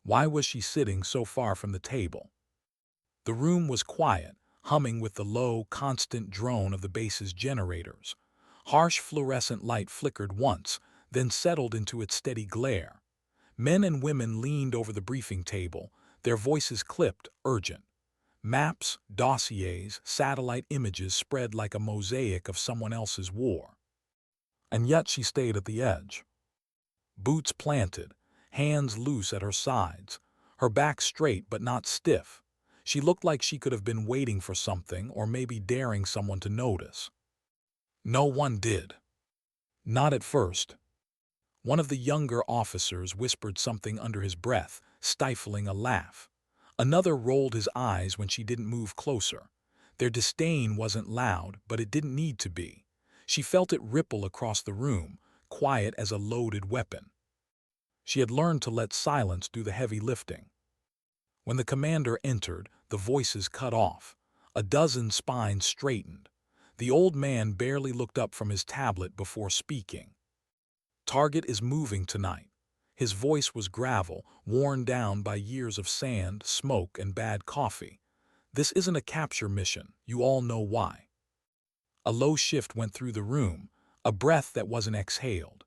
Why was she sitting so far from the table? The room was quiet, humming with the low, constant drone of the base's generators. Harsh fluorescent light flickered once, then settled into its steady glare. Men and women leaned over the briefing table, their voices clipped, urgent. Maps, dossiers, satellite images spread like a mosaic of someone else's war. And yet she stayed at the edge. Boots planted, hands loose at her sides, her back straight but not stiff. She looked like she could have been waiting for something or maybe daring someone to notice. No one did. Not at first. One of the younger officers whispered something under his breath, stifling a laugh. Another rolled his eyes when she didn't move closer. Their disdain wasn't loud, but it didn't need to be. She felt it ripple across the room, quiet as a loaded weapon. She had learned to let silence do the heavy lifting. When the commander entered, the voices cut off. A dozen spines straightened. The old man barely looked up from his tablet before speaking. "Target is moving tonight." His voice was gravel, worn down by years of sand, smoke, and bad coffee. "This isn't a capture mission. You all know why." A low shift went through the room, a breath that wasn't exhaled.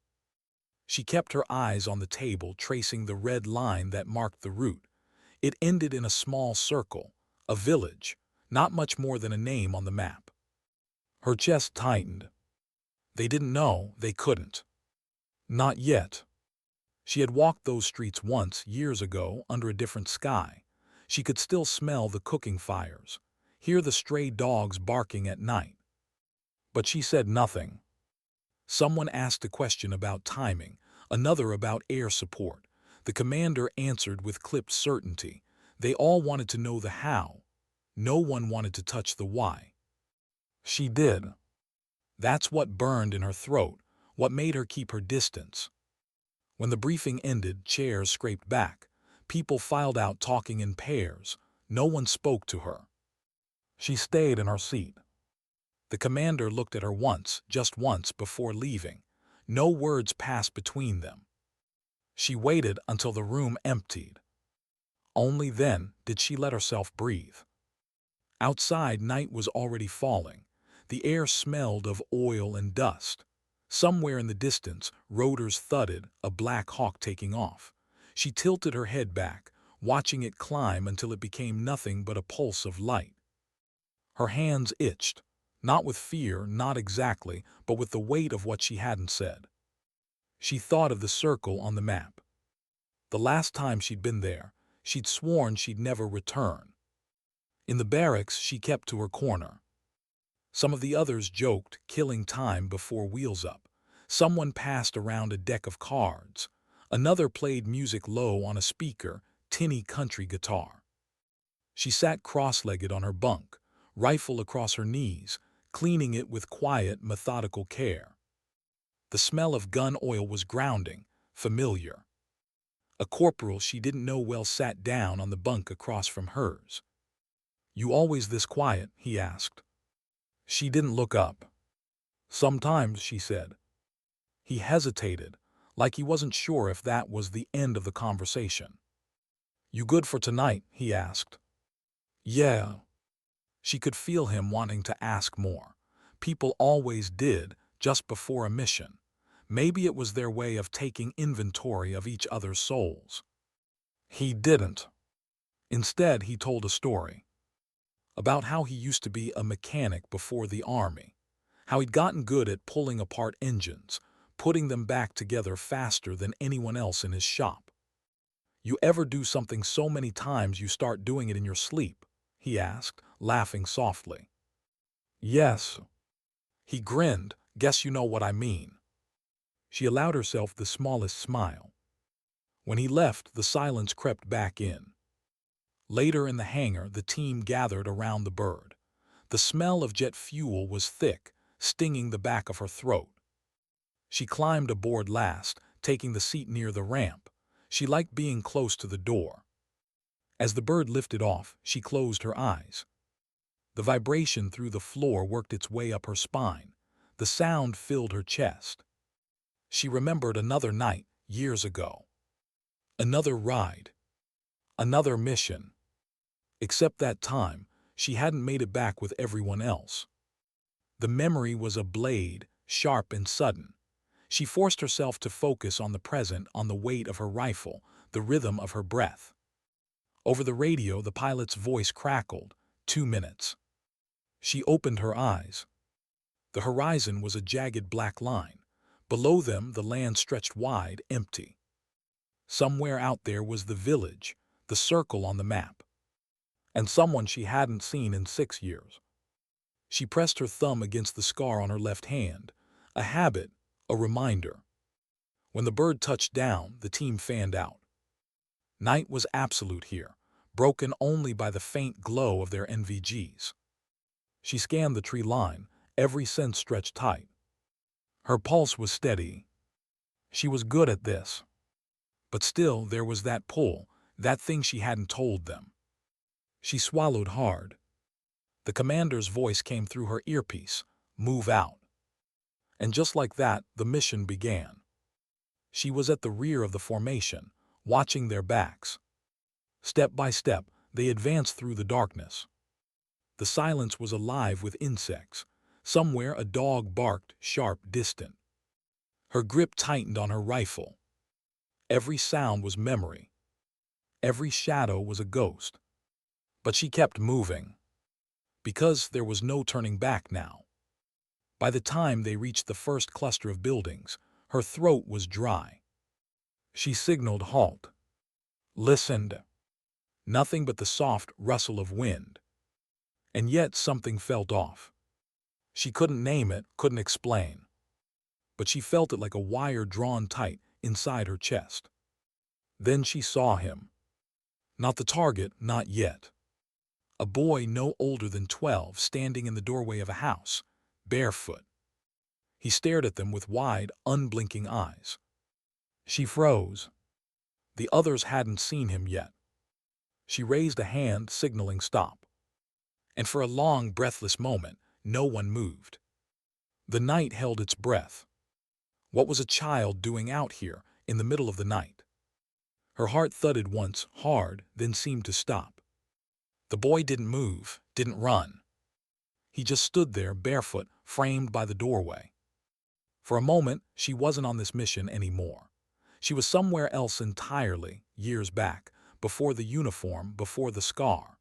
She kept her eyes on the table, tracing the red line that marked the route. It ended in a small circle, a village, not much more than a name on the map. Her chest tightened. They didn't know, they couldn't. Not yet. She had walked those streets once, years ago, under a different sky. She could still smell the cooking fires, hear the stray dogs barking at night. But she said nothing. Someone asked a question about timing, another about air support. The commander answered with clipped certainty. They all wanted to know the how. No one wanted to touch the why. She did. That's what burned in her throat, what made her keep her distance. When the briefing ended, chairs scraped back. People filed out talking in pairs. No one spoke to her. She stayed in her seat. The commander looked at her once, just once, before leaving. No words passed between them. She waited until the room emptied. Only then did she let herself breathe. Outside, night was already falling. The air smelled of oil and dust. Somewhere in the distance, rotors thudded, a black hawk taking off. She tilted her head back, watching it climb until it became nothing but a pulse of light. Her hands itched, not with fear, not exactly, but with the weight of what she hadn't said. She thought of the circle on the map. The last time she'd been there, she'd sworn she'd never return. In the barracks, she kept to her corner. Some of the others joked, killing time before wheels up. Someone passed around a deck of cards. Another played music low on a speaker, tinny country guitar. She sat cross-legged on her bunk, rifle across her knees, cleaning it with quiet, methodical care. The smell of gun oil was grounding, familiar. A corporal she didn't know well sat down on the bunk across from hers. "You always this quiet?" he asked. She didn't look up. "Sometimes," she said. He hesitated, like he wasn't sure if that was the end of the conversation. "You good for tonight?" he asked. "Yeah." She could feel him wanting to ask more. People always did, just before a mission. Maybe it was their way of taking inventory of each other's souls. He didn't. Instead, he told a story about how he used to be a mechanic before the army, how he'd gotten good at pulling apart engines, putting them back together faster than anyone else in his shop. "You ever do something so many times you start doing it in your sleep?" he asked, laughing softly. "Yes." He grinned. "Guess you know what I mean." She allowed herself the smallest smile. When he left, the silence crept back in. Later in the hangar, the team gathered around the bird. The smell of jet fuel was thick, stinging the back of her throat. She climbed aboard last, taking the seat near the ramp. She liked being close to the door. As the bird lifted off, she closed her eyes. The vibration through the floor worked its way up her spine. The sound filled her chest. She remembered another night, years ago. Another ride. Another mission. Except that time, she hadn't made it back with everyone else. The memory was a blade, sharp and sudden. She forced herself to focus on the present, on the weight of her rifle, the rhythm of her breath. Over the radio, the pilot's voice crackled. 2 minutes. She opened her eyes. The horizon was a jagged black line. Below them, the land stretched wide, empty. Somewhere out there was the village, the circle on the map, and someone she hadn't seen in 6 years. She pressed her thumb against the scar on her left hand, a habit, a reminder. When the bird touched down, the team fanned out. Night was absolute here, broken only by the faint glow of their NVGs. She scanned the tree line, every sense stretched tight. Her pulse was steady. She was good at this. But still, there was that pull, that thing she hadn't told them. She swallowed hard. The commander's voice came through her earpiece. Move out. And just like that, the mission began. She was at the rear of the formation, watching their backs. Step by step, they advanced through the darkness. The silence was alive with insects. Somewhere a dog barked, sharp, distant. Her grip tightened on her rifle. Every sound was memory. Every shadow was a ghost. But she kept moving. Because there was no turning back now. By the time they reached the first cluster of buildings, her throat was dry. She signaled halt. Listened. Nothing but the soft rustle of wind. And yet something felt off. She couldn't name it, couldn't explain. But she felt it like a wire drawn tight inside her chest. Then she saw him. Not the target, not yet. A boy no older than 12 standing in the doorway of a house, barefoot. He stared at them with wide, unblinking eyes. She froze. The others hadn't seen him yet. She raised a hand, signaling stop. And for a long, breathless moment, no one moved. The night held its breath. What was a child doing out here in the middle of the night? Her heart thudded once, hard, then seemed to stop. The boy didn't move, didn't run. He just stood there, barefoot, framed by the doorway. For a moment, she wasn't on this mission anymore. She was somewhere else entirely, years back, before the uniform, before the scar.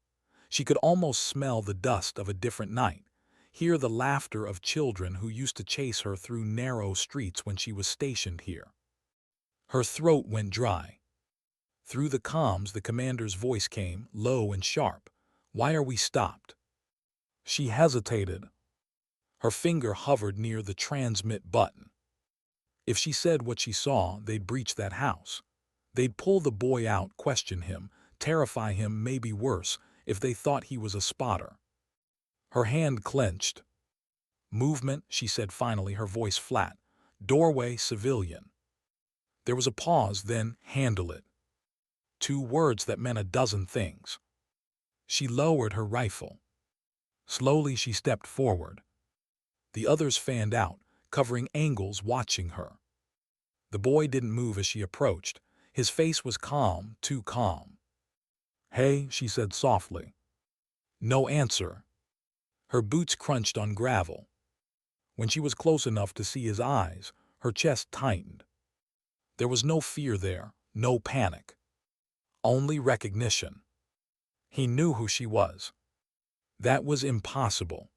She could almost smell the dust of a different night, hear the laughter of children who used to chase her through narrow streets when she was stationed here. Her throat went dry. Through the comms, the commander's voice came, low and sharp. Why are we stopped? She hesitated. Her finger hovered near the transmit button. If she said what she saw, they'd breach that house. They'd pull the boy out, question him, terrify him, maybe worse, if they thought he was a spotter. Her hand clenched. Movement, she said finally, her voice flat. Doorway, civilian. There was a pause, then handle it. 2 words that meant a dozen things. She lowered her rifle. Slowly she stepped forward. The others fanned out, covering angles, watching her. The boy didn't move as she approached. His face was calm, too calm. Hey, she said softly. No answer. Her boots crunched on gravel. When she was close enough to see his eyes, her chest tightened. There was no fear there, no panic. Only recognition. He knew who she was. That was impossible.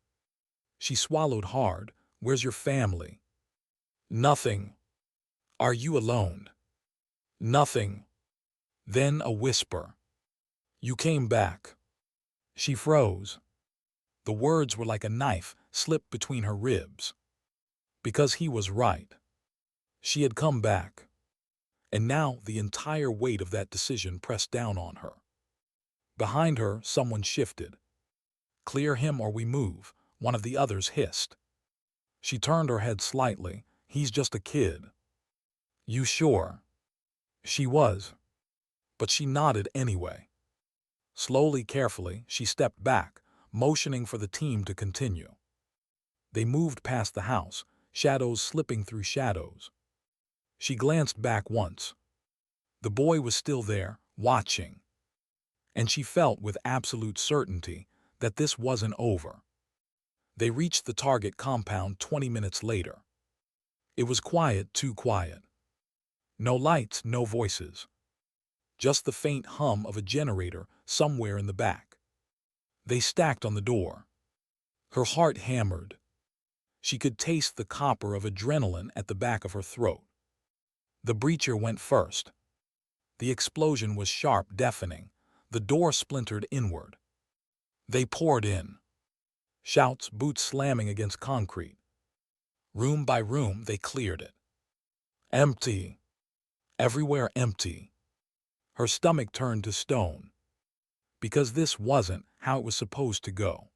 She swallowed hard. Where's your family? Nothing. Are you alone? Nothing. Then a whisper. You came back. She froze. The words were like a knife slipped between her ribs. Because he was right. She had come back. And now the entire weight of that decision pressed down on her. Behind her, someone shifted. Clear him or we move, one of the others hissed. She turned her head slightly. He's just a kid. You sure? She was. But she nodded anyway. Slowly, carefully, she stepped back, motioning for the team to continue. They moved past the house, shadows slipping through shadows. She glanced back once. The boy was still there, watching. and she felt with absolute certainty that this wasn't over. They reached the target compound 20 minutes later. It was quiet, too quiet. No lights, no voices. Just the faint hum of a generator somewhere in the back. They stacked on the door. Her heart hammered. She could taste the copper of adrenaline at the back of her throat. The breacher went first. The explosion was sharp, deafening. The door splintered inward. They poured in. Shouts, boots slamming against concrete. Room by room, they cleared it. Empty. Everywhere empty. Her stomach turned to stone. Because this wasn't how it was supposed to go.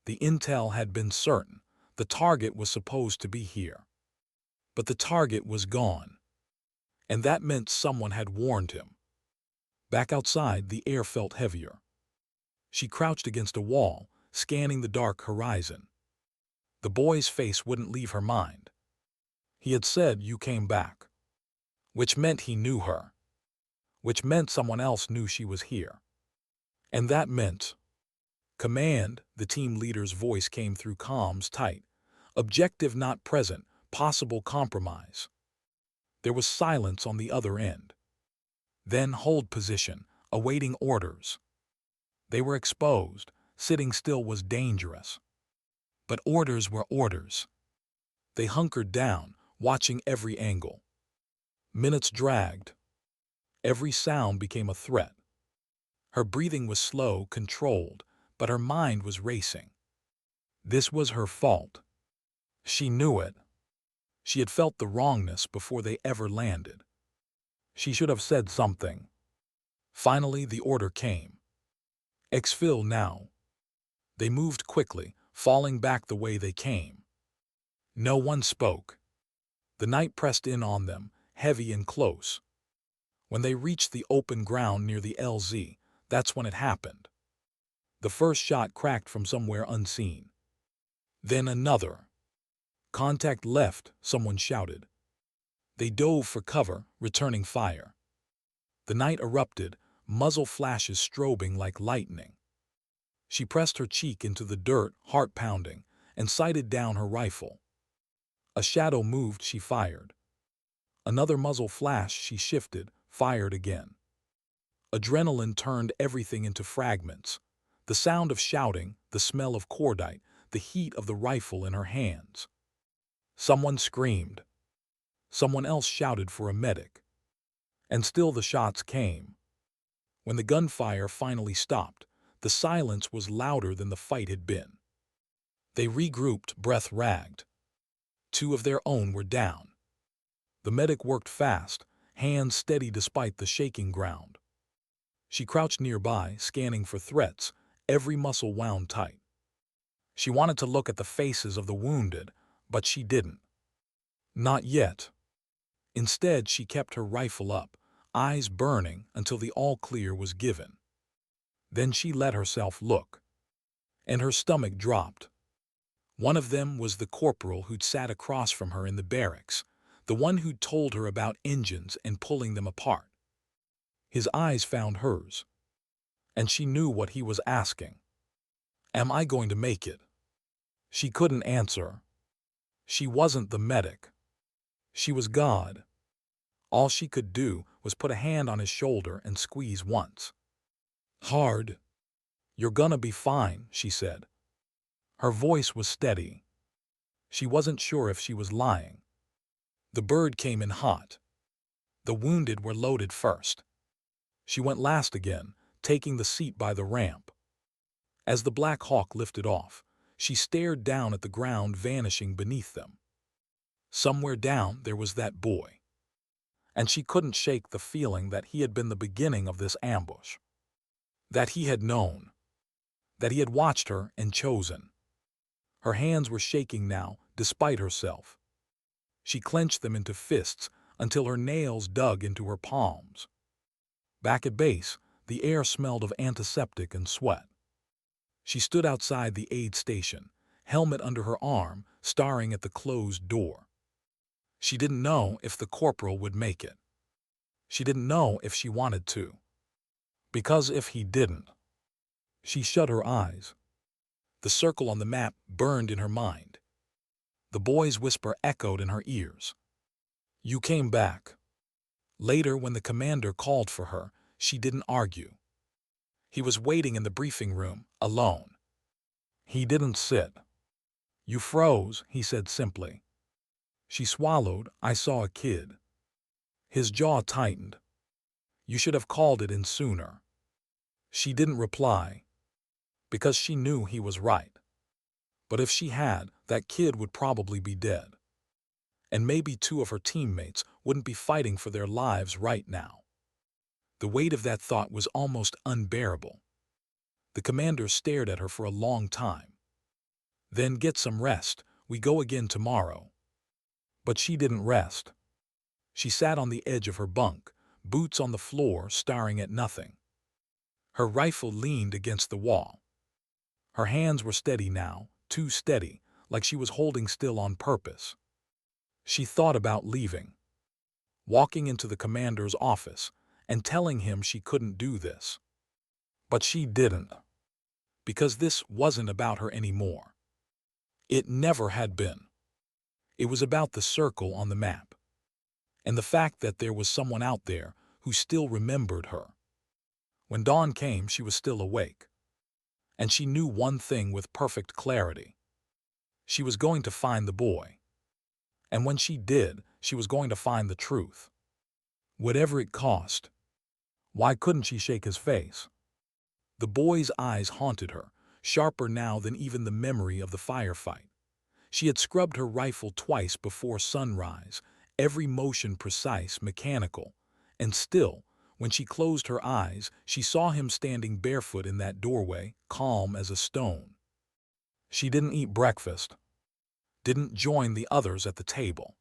The intel had been certain. The target was supposed to be here. But the target was gone. And that meant someone had warned him. Back outside, the air felt heavier. She crouched against a wall, scanning the dark horizon. The boy's face wouldn't leave her mind. He had said, "You came back." Which meant he knew her. Which meant someone else knew she was here. And that meant command. The team leader's voice came through comms, tight. Objective not present, possible compromise. There was silence on the other end. Then hold position, awaiting orders. They were exposed. Sitting still was dangerous. But orders were orders. They hunkered down, watching every angle. Minutes dragged. Every sound became a threat. Her breathing was slow, controlled, but her mind was racing. This was her fault. She knew it. She had felt the wrongness before they ever landed. She should have said something. Finally, the order came. Exfil now. They moved quickly, falling back the way they came. No one spoke. The night pressed in on them, heavy and close. When they reached the open ground near the LZ, that's when it happened. The first shot cracked from somewhere unseen. Then another. Contact left, someone shouted. They dove for cover, returning fire. The night erupted, muzzle flashes strobing like lightning. She pressed her cheek into the dirt, heart pounding, and sighted down her rifle. A shadow moved, she fired. Another muzzle flash, she shifted, fired again. Adrenaline turned everything into fragments. The sound of shouting, the smell of cordite, the heat of the rifle in her hands. Someone screamed. Someone else shouted for a medic. And still the shots came. When the gunfire finally stopped, the silence was louder than the fight had been. They regrouped, breath ragged. 2 of their own were down. The medic worked fast, hands steady despite the shaking ground. She crouched nearby, scanning for threats, every muscle wound tight. She wanted to look at the faces of the wounded, but she didn't. Not yet. Instead, she kept her rifle up, eyes burning until the all-clear was given. Then she let herself look. And her stomach dropped. One of them was the corporal who'd sat across from her in the barracks, the one who'd told her about engines and pulling them apart. His eyes found hers. And she knew what he was asking. Am I going to make it? She couldn't answer. She wasn't the medic. She was God. All she could do was put a hand on his shoulder and squeeze once. Hard. You're gonna be fine, she said. Her voice was steady. She wasn't sure if she was lying. The bird came in hot. The wounded were loaded first. She went last again, taking the seat by the ramp. As the Black Hawk lifted off, she stared down at the ground vanishing beneath them. Somewhere down there was that boy. And she couldn't shake the feeling that he had been the beginning of this ambush. That he had known. That he had watched her and chosen. Her hands were shaking now, despite herself. She clenched them into fists until her nails dug into her palms. Back at base, the air smelled of antiseptic and sweat. She stood outside the aid station, helmet under her arm, staring at the closed door. She didn't know if the corporal would make it. She didn't know if she wanted to. Because if he didn't. She shut her eyes. The circle on the map burned in her mind. The boy's whisper echoed in her ears. You came back. Later, when the commander called for her, she didn't argue. He was waiting in the briefing room, alone. He didn't sit. You froze, he said simply. She swallowed. I saw a kid. His jaw tightened. You should have called it in sooner. She didn't reply, because she knew he was right. But if she had, that kid would probably be dead. And maybe two of her teammates wouldn't be fighting for their lives right now. The weight of that thought was almost unbearable. The commander stared at her for a long time. Then get some rest. We go again tomorrow. But she didn't rest. She sat on the edge of her bunk, boots on the floor, staring at nothing. Her rifle leaned against the wall. Her hands were steady now, too steady, like she was holding still on purpose. She thought about leaving, walking into the commander's office and telling him she couldn't do this. But she didn't, because this wasn't about her anymore. It never had been. It was about the circle on the map, and the fact that there was someone out there who still remembered her. When dawn came, she was still awake, and she knew one thing with perfect clarity. She was going to find the boy. And when she did, she was going to find the truth. Whatever it cost. Why couldn't she shake his face? The boy's eyes haunted her, sharper now than even the memory of the firefight. She had scrubbed her rifle twice before sunrise, every motion precise, mechanical. And still, when she closed her eyes, she saw him standing barefoot in that doorway, calm as a stone. She didn't eat breakfast. Didn't join the others at the table.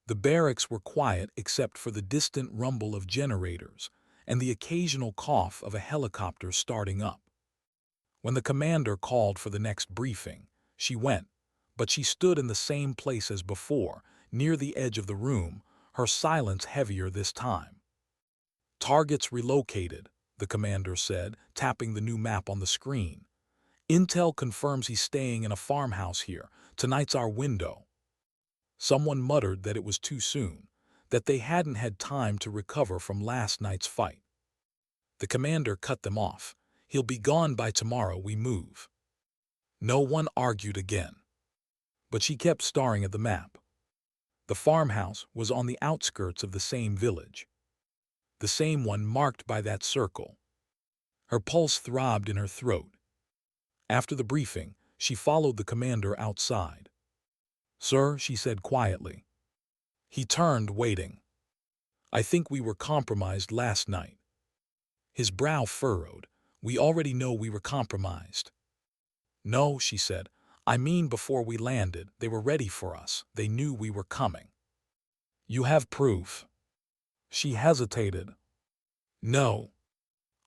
The barracks were quiet except for the distant rumble of generators and the occasional cough of a helicopter starting up. When the commander called for the next briefing, she went, but she stood in the same place as before, near the edge of the room, her silence heavier this time. Targets relocated, the commander said, tapping the new map on the screen. Intel confirms he's staying in a farmhouse here. Tonight's our window. Someone muttered that it was too soon, that they hadn't had time to recover from last night's fight. The commander cut them off. He'll be gone by tomorrow we move. No one argued again. But she kept staring at the map. The farmhouse was on the outskirts of the same village. The same one marked by that circle. Her pulse throbbed in her throat. After the briefing, she followed the commander outside. Sir, she said quietly. He turned, waiting. I think we were compromised last night. His brow furrowed. We already know we were compromised. No, she said. I mean before we landed, they were ready for us. They knew we were coming. You have proof. She hesitated. No.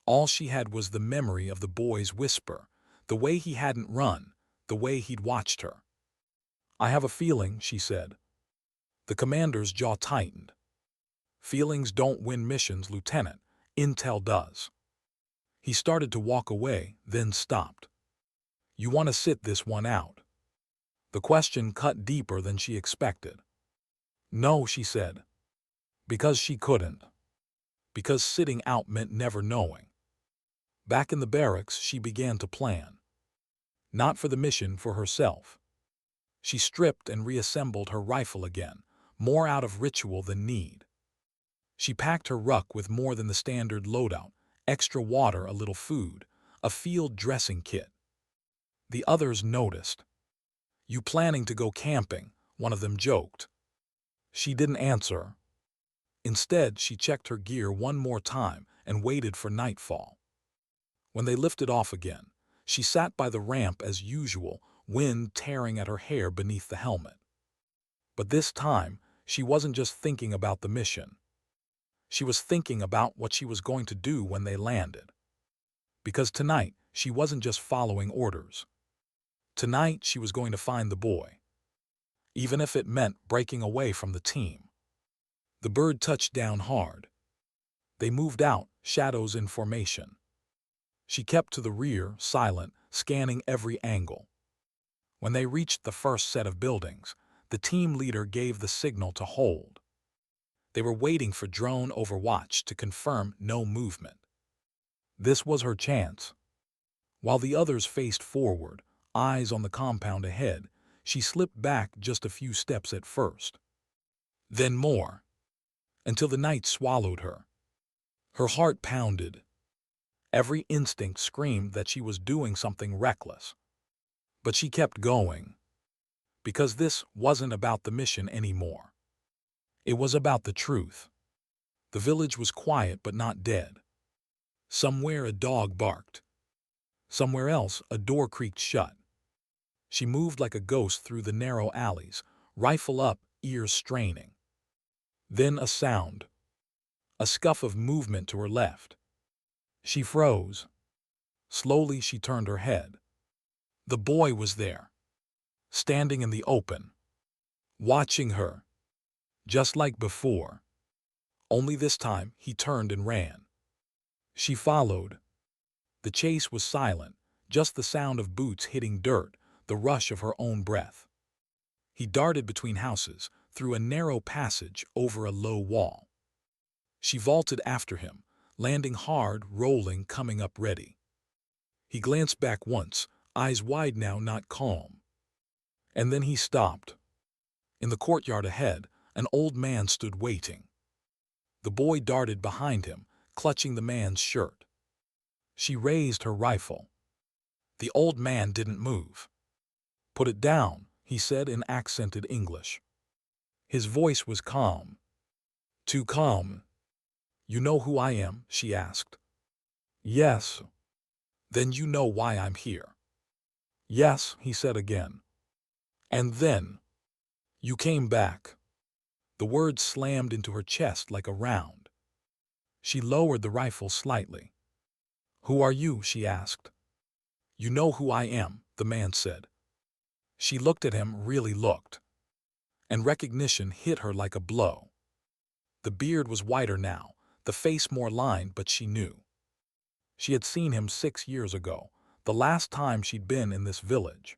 All she had was the memory of the boy's whisper, the way he hadn't run, the way he'd watched her. I have a feeling, she said. The commander's jaw tightened. Feelings don't win missions, Lieutenant. Intel does. He started to walk away, then stopped. You want to sit this one out? The question cut deeper than she expected. No, she said. Because she couldn't. Because sitting out meant never knowing. Back in the barracks, she began to plan. Not for the mission, for herself. She stripped and reassembled her rifle again, more out of ritual than need. She packed her ruck with more than the standard loadout, extra water, a little food, a field dressing kit. The others noticed. You planning to go camping? One of them joked. She didn't answer. Instead, she checked her gear one more time and waited for nightfall. When they lifted off again, she sat by the ramp as usual, wind tearing at her hair beneath the helmet. But this time, she wasn't just thinking about the mission. She was thinking about what she was going to do when they landed. Because tonight, she wasn't just following orders. Tonight, she was going to find the boy. Even if it meant breaking away from the team. The bird touched down hard. They moved out, shadows in formation. She kept to the rear, silent, scanning every angle. When they reached the first set of buildings, the team leader gave the signal to hold. They were waiting for drone overwatch to confirm no movement. This was her chance. While the others faced forward, eyes on the compound ahead, she slipped back just a few steps at first. Then more, until the night swallowed her. Her heart pounded. Every instinct screamed that she was doing something reckless. But she kept going, because this wasn't about the mission anymore. It was about the truth. The village was quiet but not dead. Somewhere a dog barked. Somewhere else a door creaked shut. She moved like a ghost through the narrow alleys, rifle up, ears straining. Then a sound. A scuff of movement to her left. She froze. Slowly she turned her head. The boy was there, standing in the open, watching her, just like before. Only this time he turned and ran. She followed. The chase was silent, just the sound of boots hitting dirt, the rush of her own breath. He darted between houses, through a narrow passage, over a low wall. She vaulted after him, landing hard, rolling, coming up ready. He glanced back once, eyes wide now, not calm. And then he stopped. In the courtyard ahead, an old man stood waiting. The boy darted behind him, clutching the man's shirt. She raised her rifle. The old man didn't move. "Put it down," he said in accented English. His voice was calm. Too calm. "You know who I am?" she asked. "Yes." "Then you know why I'm here." "Yes," he said again. "And then you came back." The words slammed into her chest like a round. She lowered the rifle slightly. "Who are you?" she asked. "You know who I am," the man said. She looked at him, really looked. And recognition hit her like a blow. The beard was whiter now, the face more lined, but she knew. She had seen him 6 years ago, the last time she'd been in this village.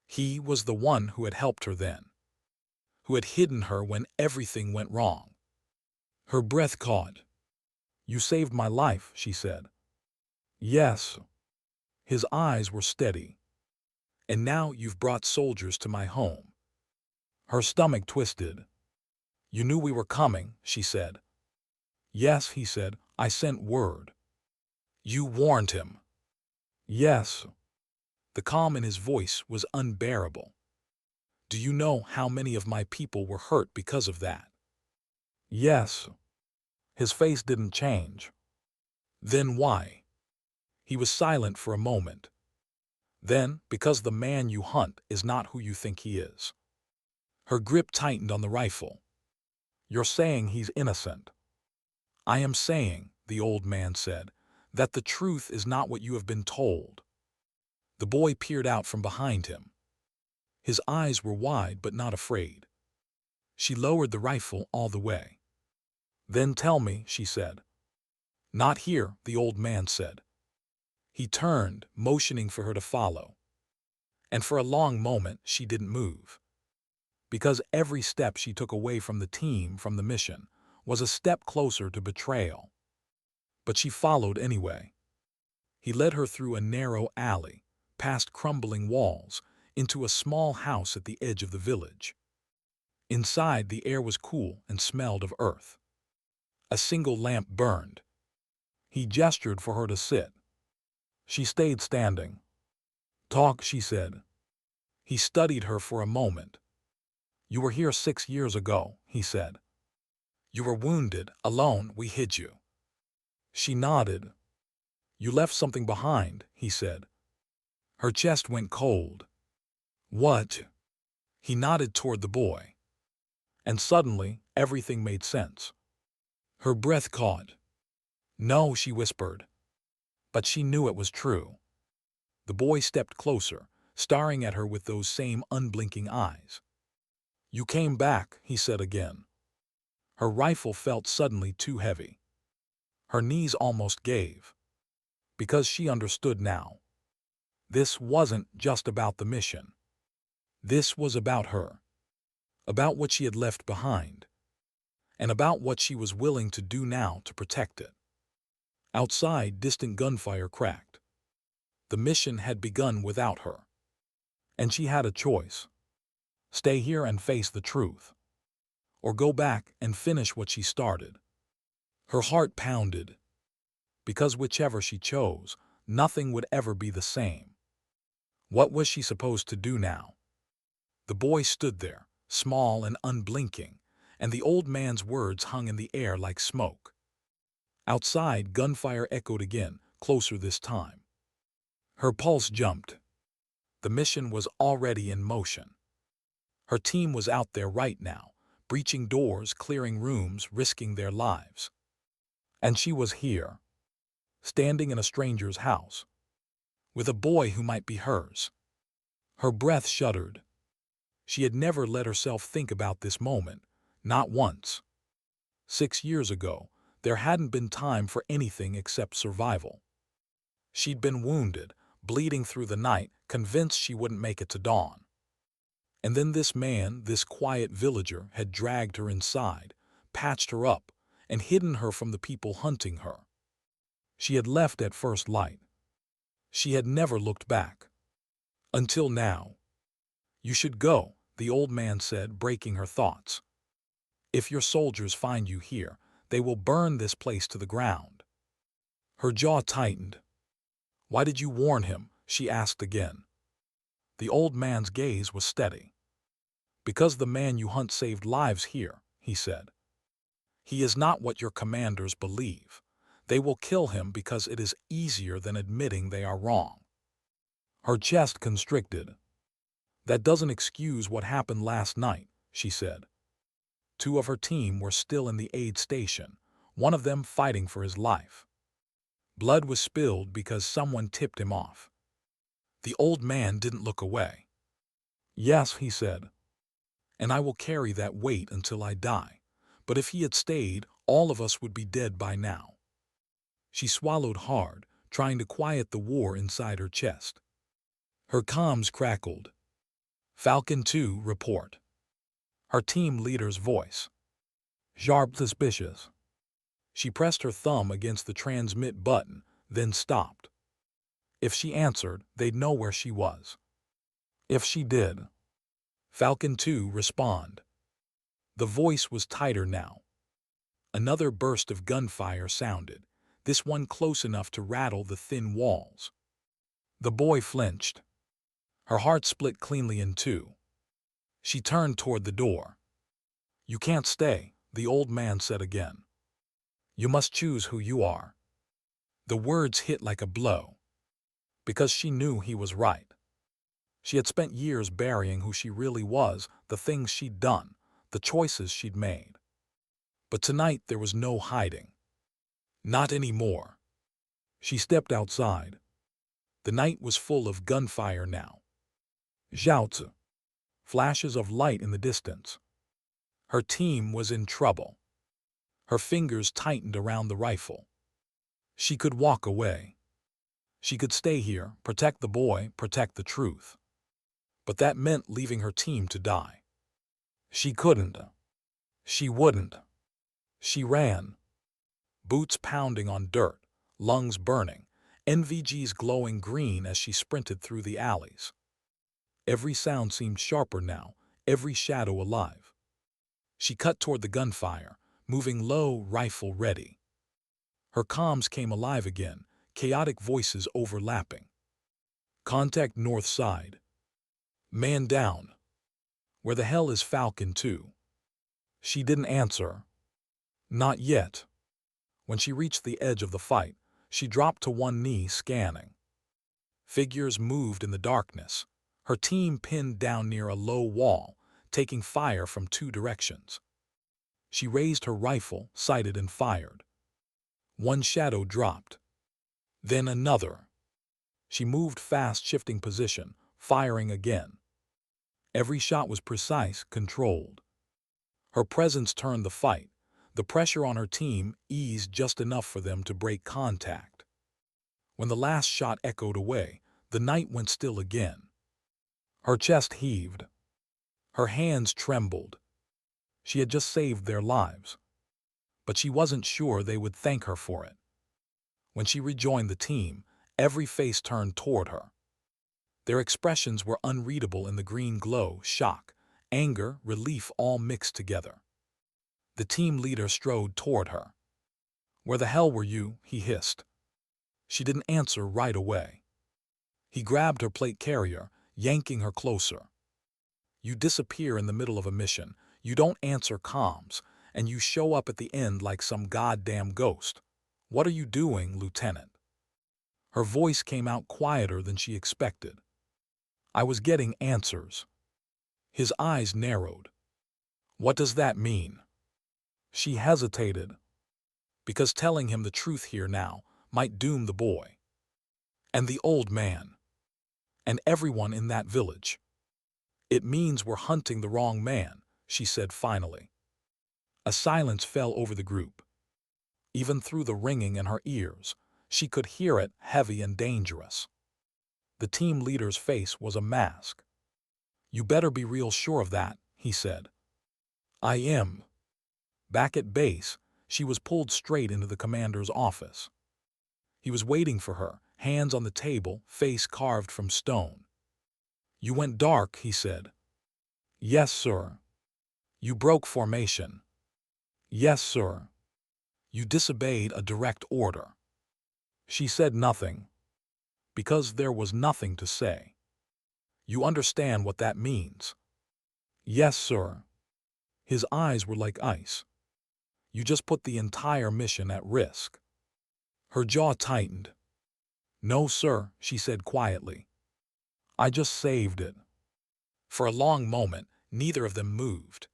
He was the one who had helped her then, who had hidden her when everything went wrong. Her breath caught. "You saved my life," she said. "Yes." His eyes were steady. "And now you've brought soldiers to my home." Her stomach twisted. "You knew we were coming," she said. "Yes," he said, "I sent word." "You warned him." "Yes." The calm in his voice was unbearable. "Do you know how many of my people were hurt because of that?" "Yes." His face didn't change. "Then why?" He was silent for a moment. "Then, because the man you hunt is not who you think he is." Her grip tightened on the rifle. "You're saying he's innocent." "I am saying," the old man said, "that the truth is not what you have been told." The boy peered out from behind him. His eyes were wide but not afraid. She lowered the rifle all the way. "Then tell me," she said. "Not here," the old man said. He turned, motioning for her to follow. And for a long moment she didn't move. Because every step she took away from the team, from the mission, was a step closer to betrayal. But she followed anyway. He led her through a narrow alley, past crumbling walls, into a small house at the edge of the village. Inside, the air was cool and smelled of earth. A single lamp burned. He gestured for her to sit. She stayed standing. "Talk," she said. He studied her for a moment. "You were here 6 years ago," he said. "You were wounded, alone, we hid you." She nodded. "You left something behind," he said. Her chest went cold. "What?" He nodded toward the boy. And suddenly, everything made sense. Her breath caught. "No," she whispered. But she knew it was true. The boy stepped closer, staring at her with those same unblinking eyes. "You came back," he said again. Her rifle felt suddenly too heavy. Her knees almost gave, because she understood now. This wasn't just about the mission. This was about her, about what she had left behind, and about what she was willing to do now to protect it. Outside, distant gunfire cracked. The mission had begun without her, and she had a choice: stay here and face the truth, or go back and finish what she started. Her heart pounded, because whichever she chose, nothing would ever be the same. What was she supposed to do now? The boy stood there, small and unblinking, and the old man's words hung in the air like smoke. Outside, gunfire echoed again, closer this time. Her pulse jumped. The mission was already in motion. Her team was out there right now, breaching doors, clearing rooms, risking their lives. And she was here, standing in a stranger's house, with a boy who might be hers. Her breath shuddered. She had never let herself think about this moment, not once. 6 years ago, there hadn't been time for anything except survival. She'd been wounded, bleeding through the night, convinced she wouldn't make it to dawn. And then this man, this quiet villager, had dragged her inside, patched her up, and hidden her from the people hunting her. She had left at first light. She had never looked back. Until now. "You should go," the old man said, breaking her thoughts. "If your soldiers find you here, they will burn this place to the ground." Her jaw tightened. "Why did you warn him?" she asked again. The old man's gaze was steady. "Because the man you hunt saved lives here," he said. "He is not what your commanders believe. They will kill him because it is easier than admitting they are wrong." Her chest constricted. "That doesn't excuse what happened last night," she said. 2 of her team were still in the aid station, one of them fighting for his life. Blood was spilled because someone tipped him off. The old man didn't look away. "Yes," he said, "and I will carry that weight until I die. But if he had stayed, all of us would be dead by now." She swallowed hard, trying to quiet the war inside her chest. Her comms crackled. "Falcon 2, report." Her team leader's voice. Sharp, suspicious. She pressed her thumb against the transmit button, then stopped. If she answered, they'd know where she was. If she did. "Falcon 2, respond." The voice was tighter now. Another burst of gunfire sounded, this one close enough to rattle the thin walls. The boy flinched. Her heart split cleanly in two. She turned toward the door. "You can't stay," the old man said again. "You must choose who you are." The words hit like a blow. Because she knew he was right. She had spent years burying who she really was, the things she'd done, the choices she'd made. But tonight there was no hiding. Not anymore. She stepped outside. The night was full of gunfire now. Shouts. Flashes of light in the distance. Her team was in trouble. Her fingers tightened around the rifle. She could walk away. She could stay here, protect the boy, protect the truth. But that meant leaving her team to die. She couldn't. She wouldn't. She ran. Boots pounding on dirt, lungs burning, NVGs glowing green as she sprinted through the alleys. Every sound seemed sharper now, every shadow alive. She cut toward the gunfire, moving low, rifle ready. Her comms came alive again, chaotic voices overlapping. "Contact north side. Man down. Where the hell is Falcon 2? She didn't answer. Not yet. When she reached the edge of the fight, she dropped to one knee, scanning. Figures moved in the darkness, her team pinned down near a low wall, taking fire from 2 directions. She raised her rifle, sighted and fired. One shadow dropped. Then another. She moved fast, shifting position, firing again. Every shot was precise, controlled. Her presence turned the fight. The pressure on her team eased just enough for them to break contact. When the last shot echoed away, the night went still again. Her chest heaved. Her hands trembled. She had just saved their lives. But she wasn't sure they would thank her for it. When she rejoined the team, every face turned toward her. Their expressions were unreadable in the green glow: shock, anger, relief, all mixed together. The team leader strode toward her. "Where the hell were you?" he hissed. She didn't answer right away. He grabbed her plate carrier, yanking her closer. "You disappear in the middle of a mission, you don't answer comms, and you show up at the end like some goddamn ghost. What are you doing, Lieutenant?" Her voice came out quieter than she expected. "I was getting answers." His eyes narrowed. "What does that mean?" She hesitated, because telling him the truth here now might doom the boy. And the old man. And everyone in that village. "It means we're hunting the wrong man," she said finally. A silence fell over the group. Even through the ringing in her ears, she could hear it, heavy and dangerous. The team leader's face was a mask. "You better be real sure of that," he said. "I am." Back at base, she was pulled straight into the commander's office. He was waiting for her, hands on the table, face carved from stone. "You went dark," he said. "Yes, sir." "You broke formation." "Yes, sir." "You disobeyed a direct order." She said nothing, because there was nothing to say. "You understand what that means?" "Yes, sir." His eyes were like ice. "You just put the entire mission at risk." Her jaw tightened. "No, sir," she said quietly. "I just saved it." For a long moment, neither of them moved.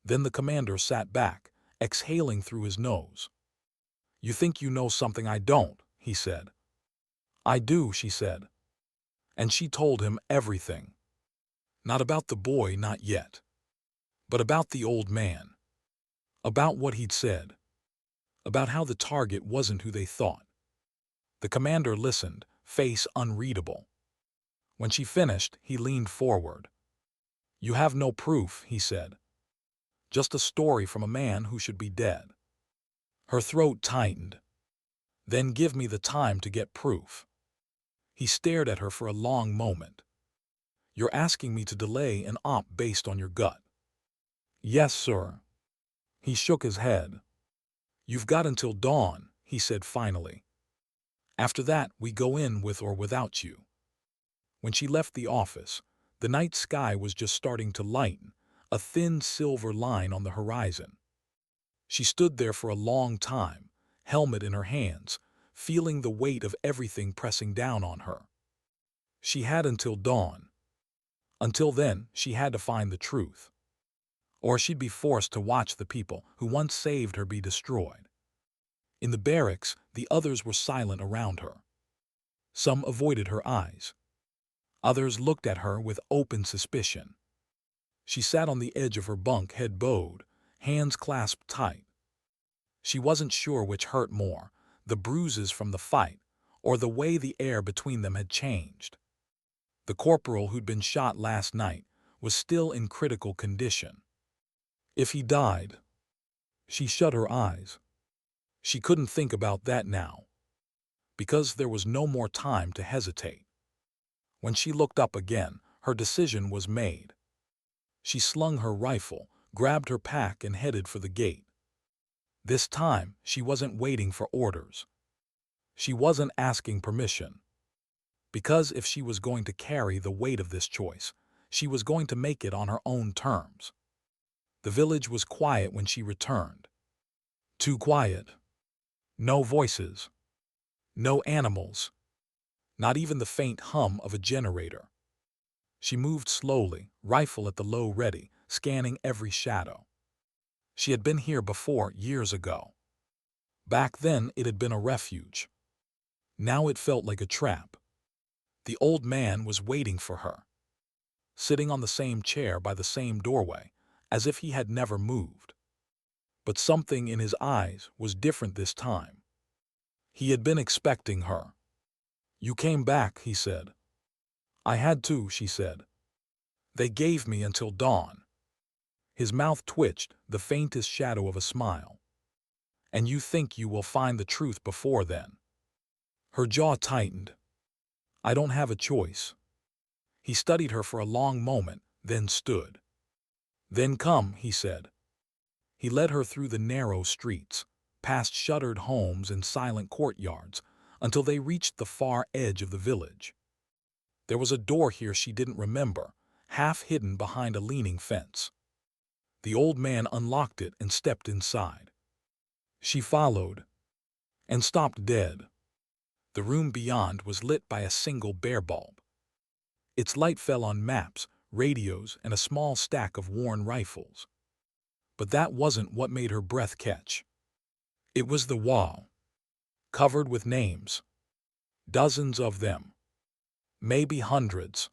Then the commander sat back, exhaling through his nose. "You think you know something I don't," he said. "I do," she said. And she told him everything. Not about the boy, not yet. But about the old man. About what he'd said. About how the target wasn't who they thought. The commander listened, face unreadable. When she finished, he leaned forward. "You have no proof," he said. "Just a story from a man who should be dead." Her throat tightened. "Then give me the time to get proof." He stared at her for a long moment. "You're asking me to delay an op based on your gut?" "Yes, sir." He shook his head. "You've got until dawn," he said finally. "After that, we go in with or without you." When she left the office, the night sky was just starting to lighten, a thin silver line on the horizon. She stood there for a long time, helmet in her hands, feeling the weight of everything pressing down on her. She had until dawn. Until then, she had to find the truth. Or she'd be forced to watch the people who once saved her be destroyed. In the barracks, the others were silent around her. Some avoided her eyes. Others looked at her with open suspicion. She sat on the edge of her bunk, head bowed, hands clasped tight. She wasn't sure which hurt more, the bruises from the fight, or the way the air between them had changed. The corporal who'd been shot last night was still in critical condition. If he died... She shut her eyes. She couldn't think about that now, because there was no more time to hesitate. When she looked up again, her decision was made. She slung her rifle, grabbed her pack, and headed for the gate. This time, she wasn't waiting for orders. She wasn't asking permission. Because if she was going to carry the weight of this choice, she was going to make it on her own terms. The village was quiet when she returned. Too quiet. No voices. No animals. Not even the faint hum of a generator. She moved slowly, rifle at the low ready, scanning every shadow. She had been here before, years ago. Back then, it had been a refuge. Now it felt like a trap. The old man was waiting for her, sitting on the same chair by the same doorway, as if he had never moved. but something in his eyes was different this time. He had been expecting her. "You came back," he said. "I had to," she said. "They gave me until dawn." His mouth twitched, the faintest shadow of a smile. "And you think you will find the truth before then?" Her jaw tightened. "I don't have a choice." He studied her for a long moment, then stood. "Then come," he said. He led her through the narrow streets, past shuttered homes and silent courtyards, until they reached the far edge of the village. There was a door here she didn't remember, half hidden behind a leaning fence. The old man unlocked it and stepped inside. She followed, and stopped dead. The room beyond was lit by a single bare bulb. Its light fell on maps, radios, and a small stack of worn rifles. But that wasn't what made her breath catch. It was the wall, covered with names. Dozens of them. Maybe hundreds.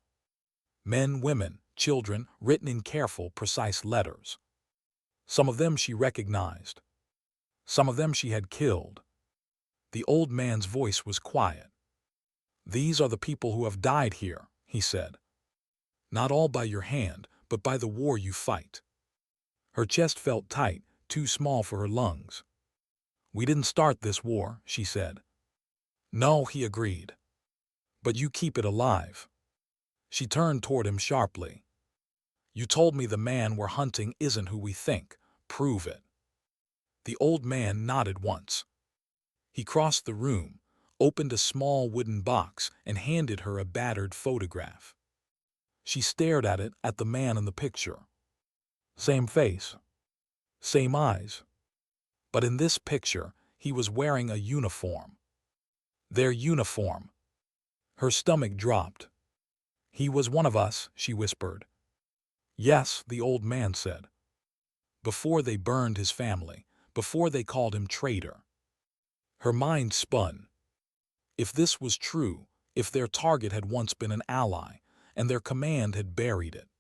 Men, women, children, written in careful, precise letters. Some of them she recognized. Some of them she had killed. The old man's voice was quiet. "These are the people who have died here," he said. "Not all by your hand, but by the war you fight." Her chest felt tight, too small for her lungs. "We didn't start this war," she said. "No," he agreed. "But you keep it alive." She turned toward him sharply. "You told me the man we're hunting isn't who we think. Prove it." The old man nodded once. He crossed the room, opened a small wooden box, and handed her a battered photograph. She stared at it, at the man in the picture. Same face. Same eyes. But in this picture, he was wearing a uniform. Their uniform. Her stomach dropped. "He was one of us," she whispered. "Yes," the old man said. "Before they burned his family, before they called him traitor." Her mind spun. If this was true, if their target had once been an ally, and their command had buried it.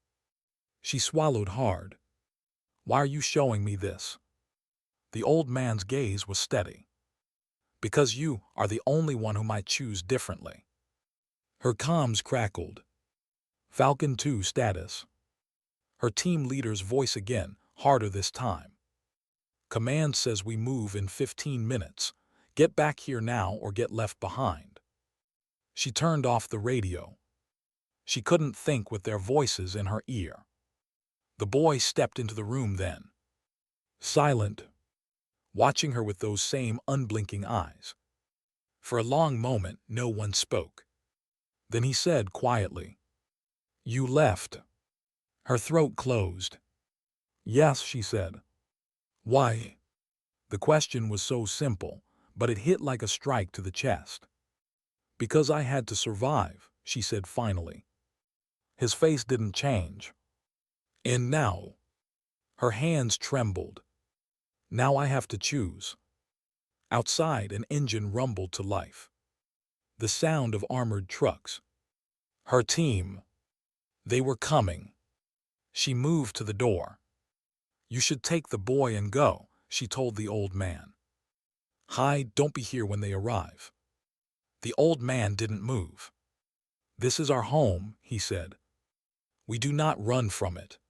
She swallowed hard. "Why are you showing me this?" The old man's gaze was steady. "Because you are the only one whom I choose differently." Her comms crackled. "Falcon 2 status." Her team leader's voice again, harder this time. "Command says we move in 15 minutes. Get back here now or get left behind." She turned off the radio. She couldn't think with their voices in her ear. The boy stepped into the room then. Silent. Watching her with those same unblinking eyes. For a long moment, no one spoke. Then he said quietly, "You left." Her throat closed. "Yes," she said. "Why?" The question was so simple, but it hit like a strike to the chest. "Because I had to survive," she said finally. His face didn't change. "And now?" Her hands trembled. "Now I have to choose." Outside, an engine rumbled to life. The sound of armored trucks. Her team. They were coming. She moved to the door. "You should take the boy and go," she told the old man. "Hide, don't be here when they arrive." The old man didn't move. "This is our home," he said. "We do not run from it."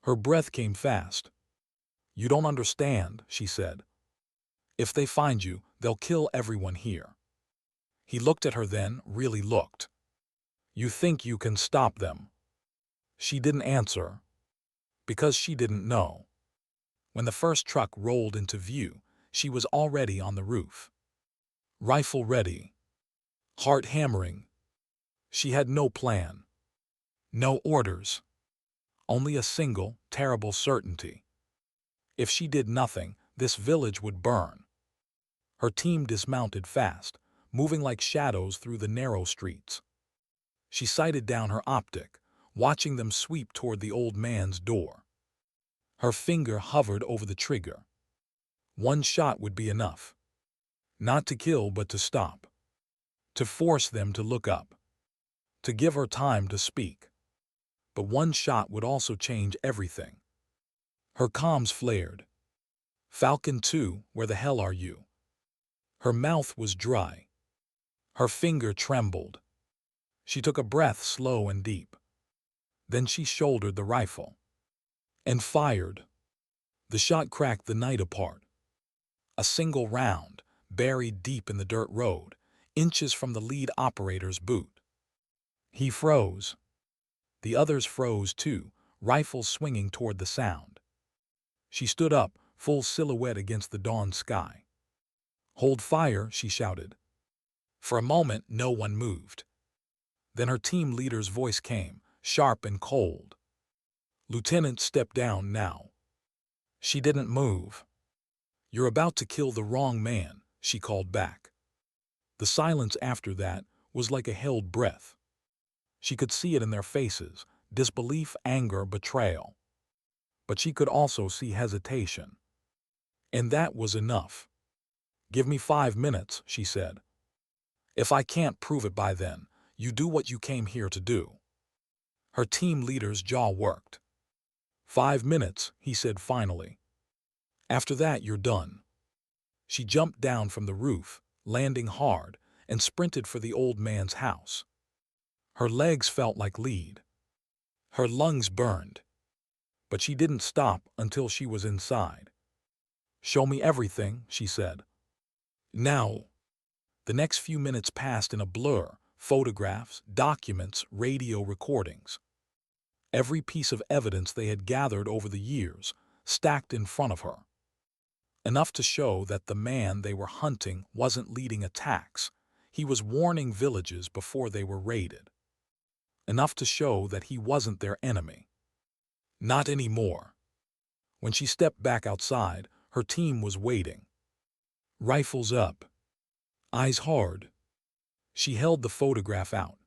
Her breath came fast. "You don't understand," she said. "If they find you, they'll kill everyone here." He looked at her then, really looked. "You think you can stop them?" She didn't answer. Because she didn't know. When the first truck rolled into view, she was already on the roof. Rifle ready. Heart hammering. She had no plan. No orders. Only a single, terrible certainty. If she did nothing, this village would burn. Her team dismounted fast, moving like shadows through the narrow streets. She sighted down her optic, watching them sweep toward the old man's door. Her finger hovered over the trigger. One shot would be enough. Not to kill, but to stop. To force them to look up. To give her time to speak. But one shot would also change everything. Her comms flared. Falcon 2, where the hell are you? Her mouth was dry. Her finger trembled. She took a breath slow and deep. Then she shouldered the rifle and fired. The shot cracked the night apart. A single round, buried deep in the dirt road, inches from the lead operator's boot. He froze. The others froze too, rifles swinging toward the sound. She stood up, full silhouette against the dawn sky. "Hold fire," she shouted. For a moment, no one moved. Then her team leader's voice came, sharp and cold. "Lieutenant, step down now." She didn't move. "You're about to kill the wrong man," she called back. The silence after that was like a held breath. She could see it in their faces, disbelief, anger, betrayal. But she could also see hesitation. And that was enough. "Give me 5 minutes," she said. "If I can't prove it by then, you do what you came here to do." Her team leader's jaw worked. "5 minutes," he said finally. "After that, you're done." She jumped down from the roof, landing hard, and sprinted for the old man's house. Her legs felt like lead. Her lungs burned. But she didn't stop until she was inside. "Show me everything," she said. "Now." The next few minutes passed in a blur, photographs, documents, radio recordings. Every piece of evidence they had gathered over the years, stacked in front of her. Enough to show that the man they were hunting wasn't leading attacks. He was warning villages before they were raided. Enough to show that he wasn't their enemy. Not anymore. When she stepped back outside, her team was waiting. Rifles up. Eyes hard. She held the photograph out.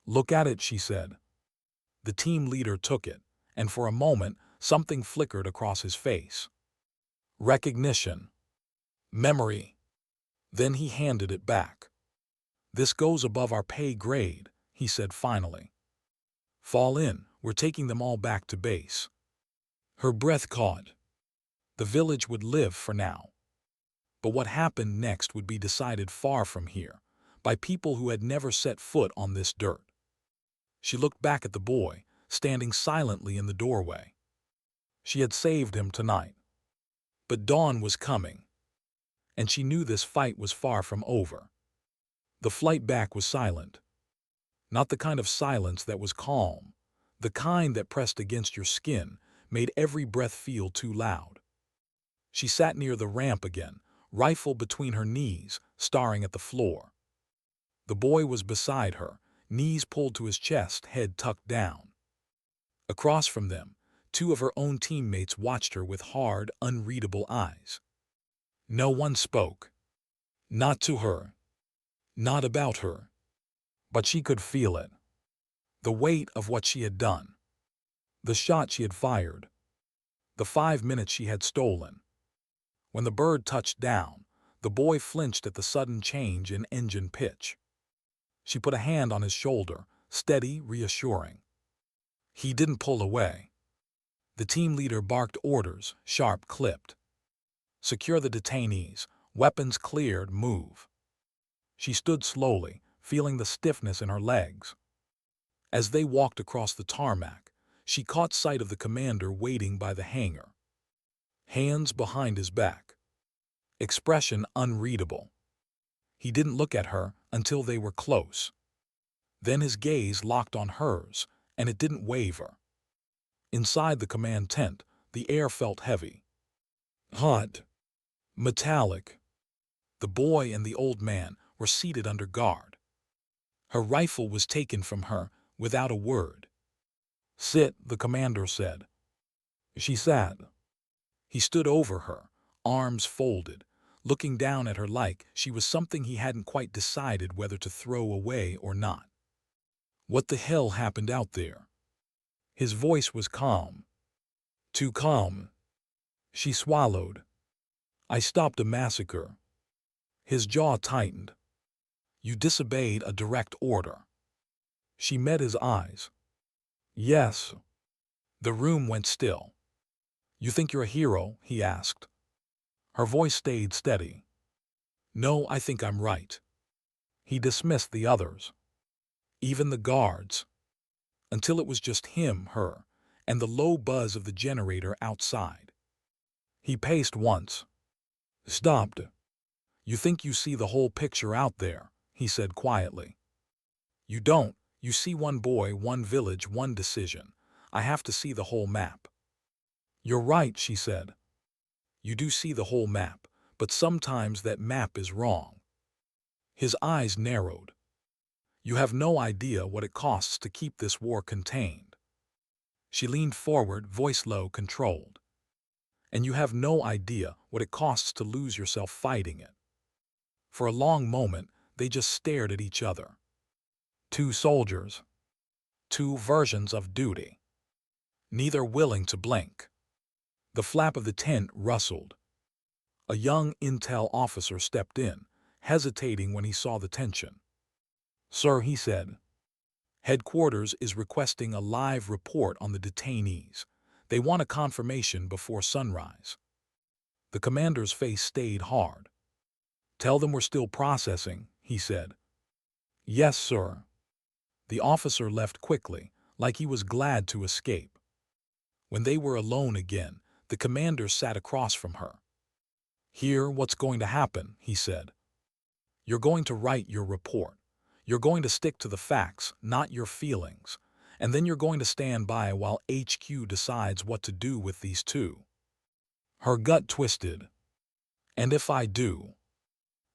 "Look at it," she said. The team leader took it, and for a moment, something flickered across his face. Recognition. Memory. Then he handed it back. "This goes above our pay grade," he said finally. "Fall in, we're taking them all back to base." Her breath caught. The village would live for now. But what happened next would be decided far from here, by people who had never set foot on this dirt. She looked back at the boy, standing silently in the doorway. She had saved him tonight. But dawn was coming. And she knew this fight was far from over. The flight back was silent. Not the kind of silence that was calm. The kind that pressed against your skin, made every breath feel too loud. She sat near the ramp again, rifle between her knees, staring at the floor. The boy was beside her, knees pulled to his chest, head tucked down. Across from them, 2 of her own teammates watched her with hard, unreadable eyes. No one spoke. Not to her. Not about her. But she could feel it. The weight of what she had done. The shot she had fired. The 5 minutes she had stolen. When the bird touched down, the boy flinched at the sudden change in engine pitch. She put a hand on his shoulder, steady, reassuring. He didn't pull away. The team leader barked orders, sharp, clipped. "Secure the detainees. Weapons cleared, move." She stood slowly, feeling the stiffness in her legs. As they walked across the tarmac, she caught sight of the commander waiting by the hangar. Hands behind his back. Expression unreadable. He didn't look at her until they were close. Then his gaze locked on hers, and it didn't waver. Inside the command tent, the air felt heavy. Hot. Metallic. The boy and the old man were seated under guard. Her rifle was taken from her without a word. "Sit," the commander said. She sat. He stood over her, arms folded, looking down at her like she was something he hadn't quite decided whether to throw away or not. "What the hell happened out there?" His voice was calm. Too calm. She swallowed. "I stopped a massacre." His jaw tightened. "You disobeyed a direct order." She met his eyes. "Yes." The room went still. "You think you're a hero?" he asked. Her voice stayed steady. No, I think I'm right. He dismissed the others, even the guards, until it was just him, her, and the low buzz of the generator outside. He paced once, stopped. You think you see the whole picture out there, he said quietly. You don't. You see one boy, one village, one decision. I have to see the whole map. You're right, she said. You do see the whole map, but sometimes that map is wrong. His eyes narrowed. You have no idea what it costs to keep this war contained. She leaned forward, voice low, controlled. And you have no idea what it costs to lose yourself fighting it. For a long moment, they just stared at each other. Two soldiers. Two versions of duty. Neither willing to blink. The flap of the tent rustled. A young intel officer stepped in, hesitating when he saw the tension. Sir, he said, headquarters is requesting a live report on the detainees. They want a confirmation before sunrise. The commander's face stayed hard. Tell them we're still processing, he said. Yes, sir. The officer left quickly, like he was glad to escape. When they were alone again, the commander sat across from her. Here, what's going to happen, he said. You're going to write your report. You're going to stick to the facts, not your feelings. And then you're going to stand by while HQ decides what to do with these two. Her gut twisted. And if I do,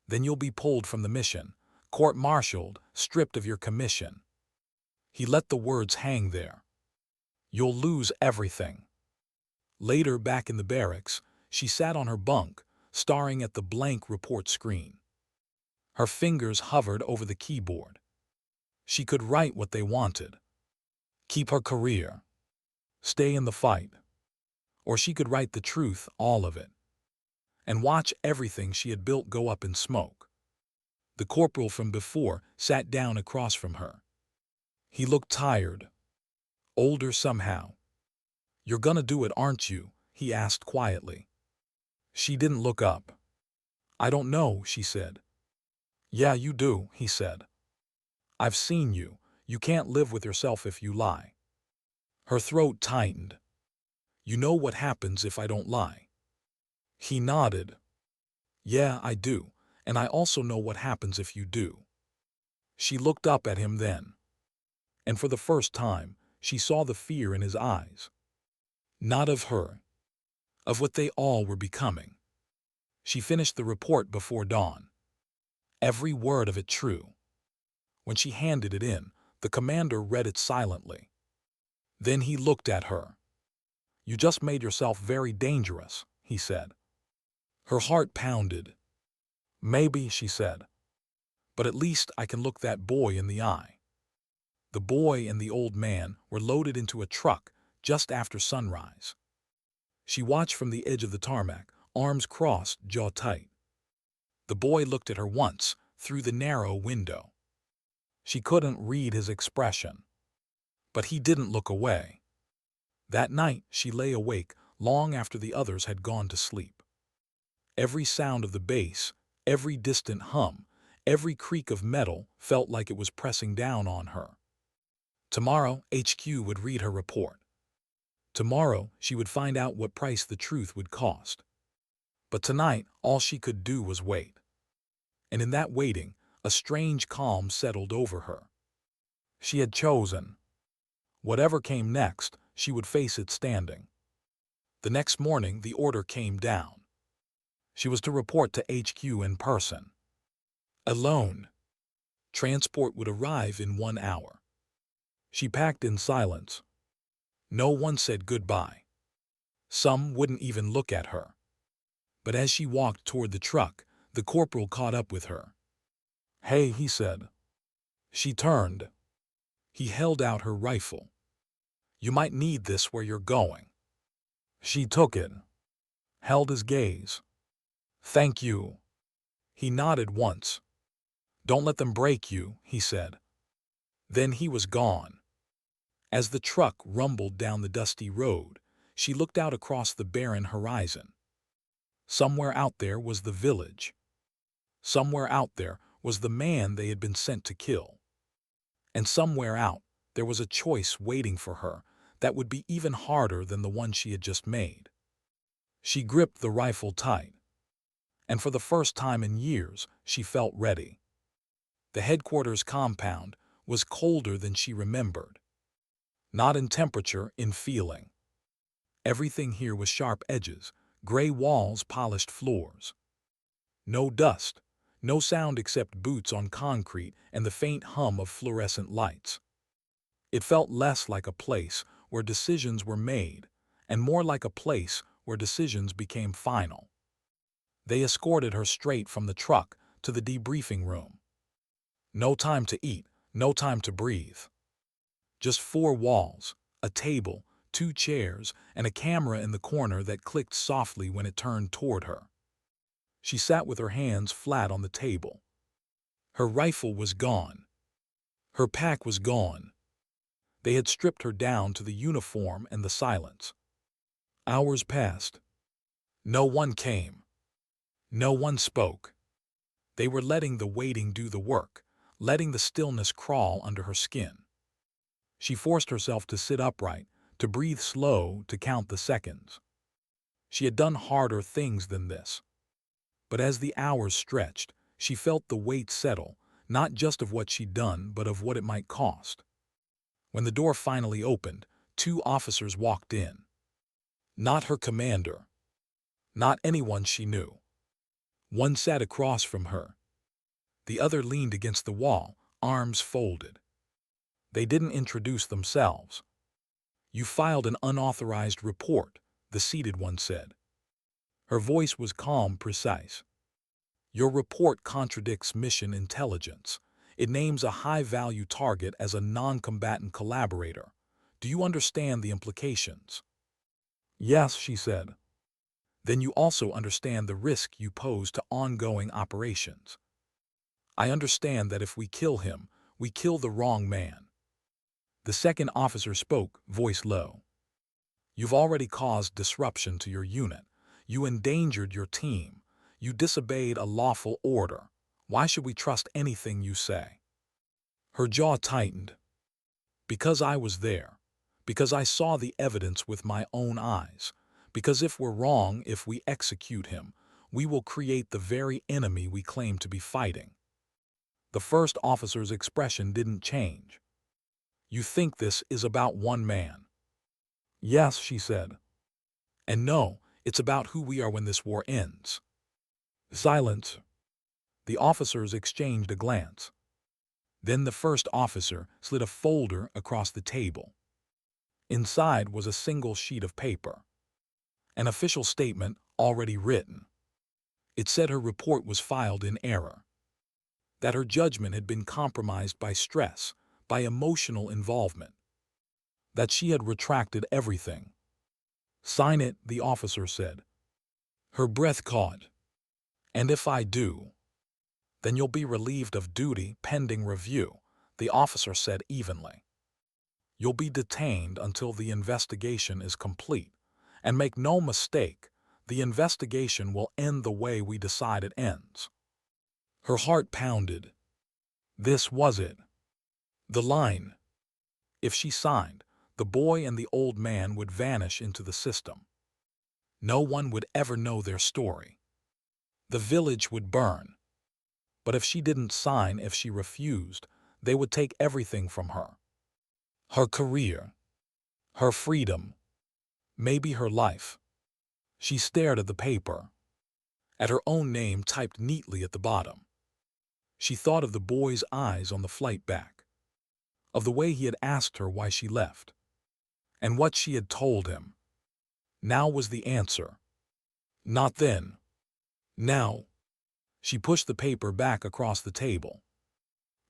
then you'll be pulled from the mission, court-martialed, stripped of your commission. He let the words hang there. You'll lose everything. Later, back in the barracks, she sat on her bunk, staring at the blank report screen. Her fingers hovered over the keyboard. She could write what they wanted. Keep her career. Stay in the fight. Or she could write the truth, all of it. And watch everything she had built go up in smoke. The corporal from before sat down across from her. He looked tired. Older somehow. You're gonna do it, aren't you? He asked quietly. She didn't look up. I don't know, she said. Yeah, you do, he said. I've seen you. You can't live with yourself if you lie. Her throat tightened. You know what happens if I don't lie. He nodded. Yeah, I do, and I also know what happens if you do. She looked up at him then. And for the first time, she saw the fear in his eyes. Not of her. Of what they all were becoming. She finished the report before dawn. Every word of it true. When she handed it in, the commander read it silently. Then he looked at her. You just made yourself very dangerous, he said. Her heart pounded. Maybe, she said. But at least I can look that boy in the eye. The boy and the old man were loaded into a truck just after sunrise. She watched from the edge of the tarmac, arms crossed, jaw tight. The boy looked at her once, through the narrow window. She couldn't read his expression. But he didn't look away. That night, she lay awake long after the others had gone to sleep. Every sound of the bass, every distant hum, every creak of metal felt like it was pressing down on her. Tomorrow, HQ would read her report. Tomorrow, she would find out what price the truth would cost. But tonight, all she could do was wait. And in that waiting, a strange calm settled over her. She had chosen. Whatever came next, she would face it standing. The next morning, the order came down. She was to report to HQ in person. Alone. Transport would arrive in 1 hour. She packed in silence. No one said goodbye. Some wouldn't even look at her. But as she walked toward the truck, the corporal caught up with her. Hey, he said. She turned. He held out her rifle. You might need this where you're going. She took it. Held his gaze. Thank you. He nodded once. Don't let them break you, he said. Then he was gone. As the truck rumbled down the dusty road, she looked out across the barren horizon. Somewhere out there was the village. Somewhere out there was the man they had been sent to kill. And somewhere out there was a choice waiting for her that would be even harder than the one she had just made. She gripped the rifle tight, and for the first time in years, she felt ready. The headquarters compound was colder than she remembered. Not in temperature, in feeling. Everything here was sharp edges, gray walls, polished floors. No dust, no sound except boots on concrete and the faint hum of fluorescent lights. It felt less like a place where decisions were made, and more like a place where decisions became final. They escorted her straight from the truck to the debriefing room. No time to eat, no time to breathe. Just four walls, a table, two chairs, and a camera in the corner that clicked softly when it turned toward her. She sat with her hands flat on the table. Her rifle was gone. Her pack was gone. They had stripped her down to the uniform and the silence. Hours passed. No one came. No one spoke. They were letting the waiting do the work, letting the stillness crawl under her skin. She forced herself to sit upright, to breathe slow, to count the seconds. She had done harder things than this. But as the hours stretched, she felt the weight settle, not just of what she'd done, but of what it might cost. When the door finally opened, two officers walked in. Not her commander. Not anyone she knew. One sat across from her. The other leaned against the wall, arms folded. They didn't introduce themselves. "You filed an unauthorized report," the seated one said. Her voice was calm, precise. "Your report contradicts mission intelligence. It names a high-value target as a non-combatant collaborator. Do you understand the implications?" "Yes," she said. "Then you also understand the risk you pose to ongoing operations." "I understand that if we kill him, we kill the wrong man." The second officer spoke, voice low. "You've already caused disruption to your unit. You endangered your team. You disobeyed a lawful order. Why should we trust anything you say?" Her jaw tightened. "Because I was there. Because I saw the evidence with my own eyes. Because if we're wrong, if we execute him, we will create the very enemy we claim to be fighting." The first officer's expression didn't change. "You think this is about one man?" "Yes," she said. "And no, it's about who we are when this war ends." Silence. The officers exchanged a glance. Then the first officer slid a folder across the table. Inside was a single sheet of paper. An official statement already written. It said her report was filed in error. That her judgment had been compromised by stress, by emotional involvement. That she had retracted everything. "Sign it," the officer said. Her breath caught. "And if I do?" "Then you'll be relieved of duty pending review," the officer said evenly. "You'll be detained until the investigation is complete. And make no mistake, the investigation will end the way we decide it ends." Her heart pounded. This was it. The line. If she signed, the boy and the old man would vanish into the system. No one would ever know their story. The village would burn. But if she didn't sign, if she refused, they would take everything from her. Her career. Her freedom. Maybe her life. She stared at the paper. At her own name typed neatly at the bottom. She thought of the boy's eyes on the flight back. Of the way he had asked her why she left. And what she had told him. Now was the answer. Not then. Now. She pushed the paper back across the table.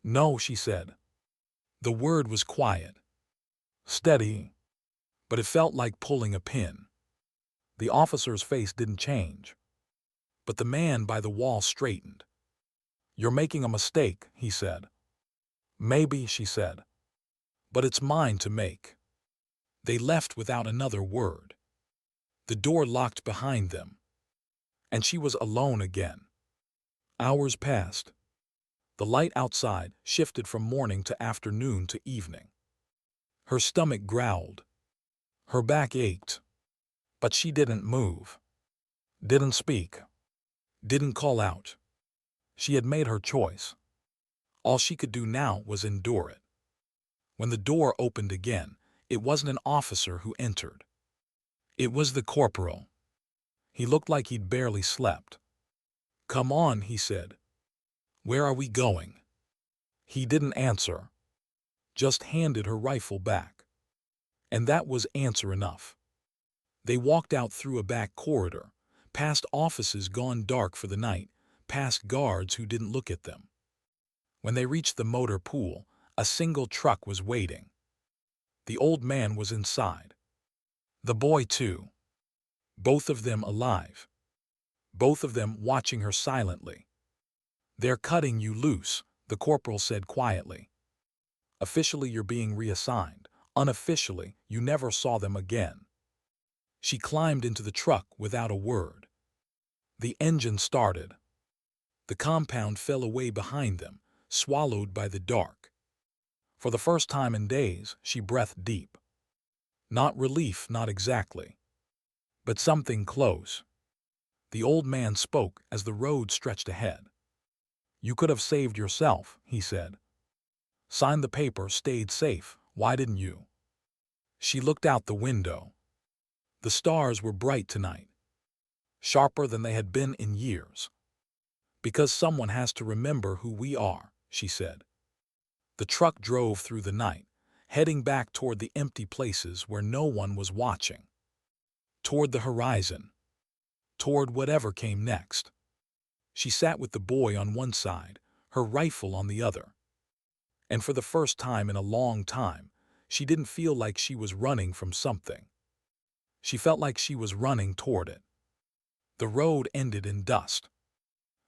"No," she said. The word was quiet. Steady. But it felt like pulling a pin. The officer's face didn't change. But the man by the wall straightened. "You're making a mistake," he said. "Maybe," she said. "But it's mine to make." They left without another word. The door locked behind them. And she was alone again. Hours passed. The light outside shifted from morning to afternoon to evening. Her stomach growled. Her back ached. But she didn't move. Didn't speak. Didn't call out. She had made her choice. All she could do now was endure it. When the door opened again, it wasn't an officer who entered. It was the corporal. He looked like he'd barely slept. "Come on," he said. "Where are we going?" He didn't answer. Just handed her rifle back. And that was answer enough. They walked out through a back corridor, past offices gone dark for the night, past guards who didn't look at them. When they reached the motor pool, a single truck was waiting. The old man was inside. The boy too. Both of them alive. Both of them watching her silently. "They're cutting you loose," the corporal said quietly. "Officially you're being reassigned. Unofficially, you never saw them again." She climbed into the truck without a word. The engine started. The compound fell away behind them, swallowed by the dark. For the first time in days, she breathed deep. Not relief, not exactly. But something close. The old man spoke as the road stretched ahead. "You could have saved yourself," he said. "Signed the paper, stayed safe. Why didn't you?" She looked out the window. The stars were bright tonight, sharper than they had been in years. "Because someone has to remember who we are," she said. The truck drove through the night, heading back toward the empty places where no one was watching. Toward the horizon. Toward whatever came next. She sat with the boy on one side, her rifle on the other. And for the first time in a long time, she didn't feel like she was running from something. She felt like she was running toward it. The road ended in dust.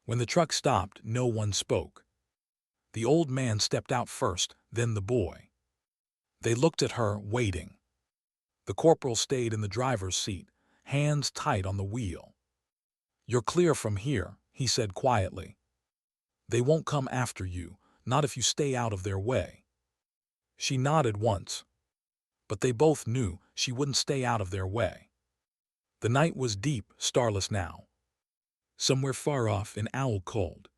When the truck stopped, no one spoke. The old man stepped out first, then the boy. They looked at her, waiting. The corporal stayed in the driver's seat, hands tight on the wheel. "You're clear from here," he said quietly. "They won't come after you, not if you stay out of their way." She nodded once. But they both knew she wouldn't stay out of their way. The night was deep, starless now. Somewhere far off, an owl called.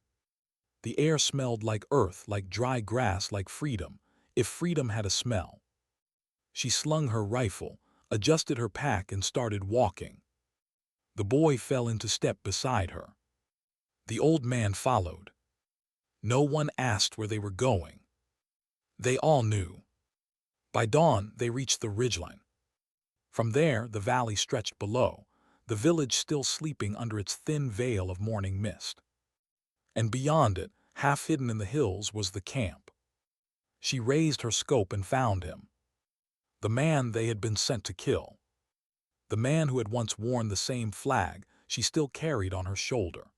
The air smelled like earth, like dry grass, like freedom, if freedom had a smell. She slung her rifle, adjusted her pack, and started walking. The boy fell into step beside her. The old man followed. No one asked where they were going. They all knew. By dawn, they reached the ridgeline. From there, the valley stretched below, the village still sleeping under its thin veil of morning mist. And beyond it, half hidden in the hills, was the camp. She raised her scope and found him. The man they had been sent to kill. The man who had once worn the same flag she still carried on her shoulder.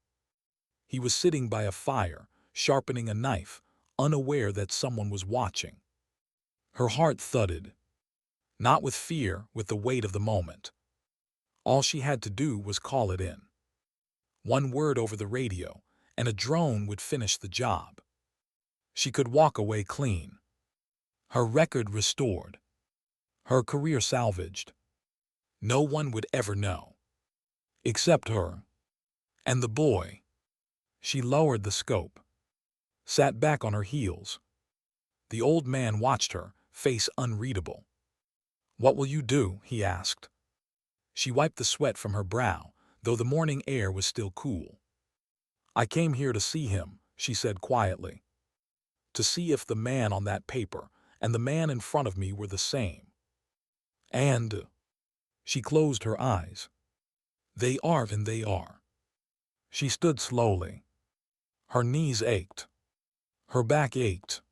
He was sitting by a fire, sharpening a knife, unaware that someone was watching. Her heart thudded. Not with fear, with the weight of the moment. All she had to do was call it in. One word over the radio, and a drone would finish the job. She could walk away clean. Her record restored. Her career salvaged. No one would ever know. Except her. And the boy. She lowered the scope. Sat back on her heels. The old man watched her, face unreadable. "What will you do?" he asked. She wiped the sweat from her brow, though the morning air was still cool. "I came here to see him," she said quietly. "To see if the man on that paper and the man in front of me were the same. And—" she closed her eyes. "They are, and they are." She stood slowly. Her knees ached. Her back ached.